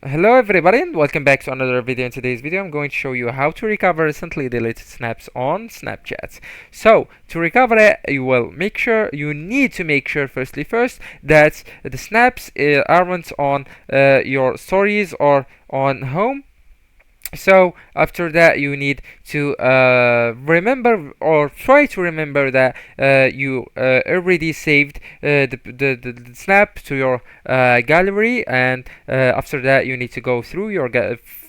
Hello everybody and welcome back to another video. In today's video I'm going to show you how to recover recently deleted snaps on Snapchat. So to recover it, you need to make sure first that the snaps aren't on your stories or on home. So after that you need to remember or try to remember that you already saved the snap to your gallery, and after that you need to go through your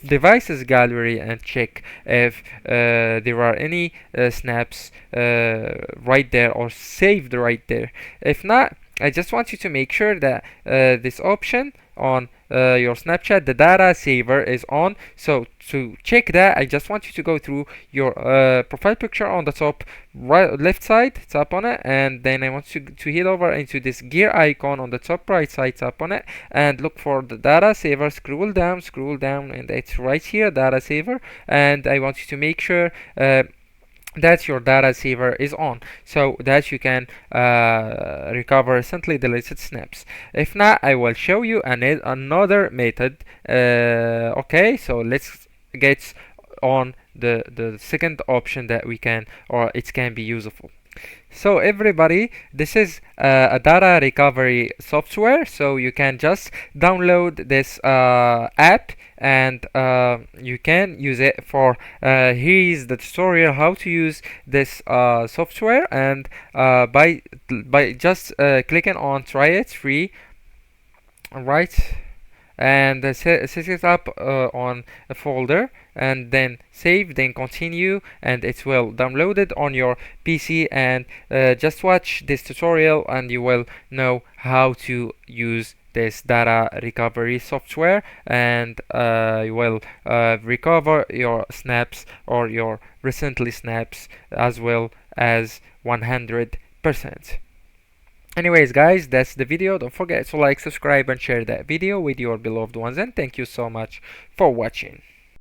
devices gallery and check if there are any snaps right there or saved right there. If not, I just want you to make sure that this option on your Snapchat, the data saver, is on. So to check that, I just want you to go through your profile picture on the top right left side, tap on it, and then I want you to head over into this gear icon on the top right side, tap on it, and look for the data saver. Scroll down, and it's right here, data saver. And I want you to make sure that your data saver is on so that you can recover recently deleted snaps. If not, I will show you another method. Okay, so let's get on the second option that we can, or it can be useful. So everybody, this is a data recovery software, so you can just download this app, and you can use it for here is the tutorial how to use this software. And by just clicking on try it free, right, and set it up on a folder, and then save, then continue, and it will download it on your PC. And just watch this tutorial and you will know how to use this data recovery software, and you will recover your snaps or your recently snaps as well as 100%. Anyways guys, that's the video. Don't forget to like, subscribe, and share that video with your beloved ones, and thank you so much for watching.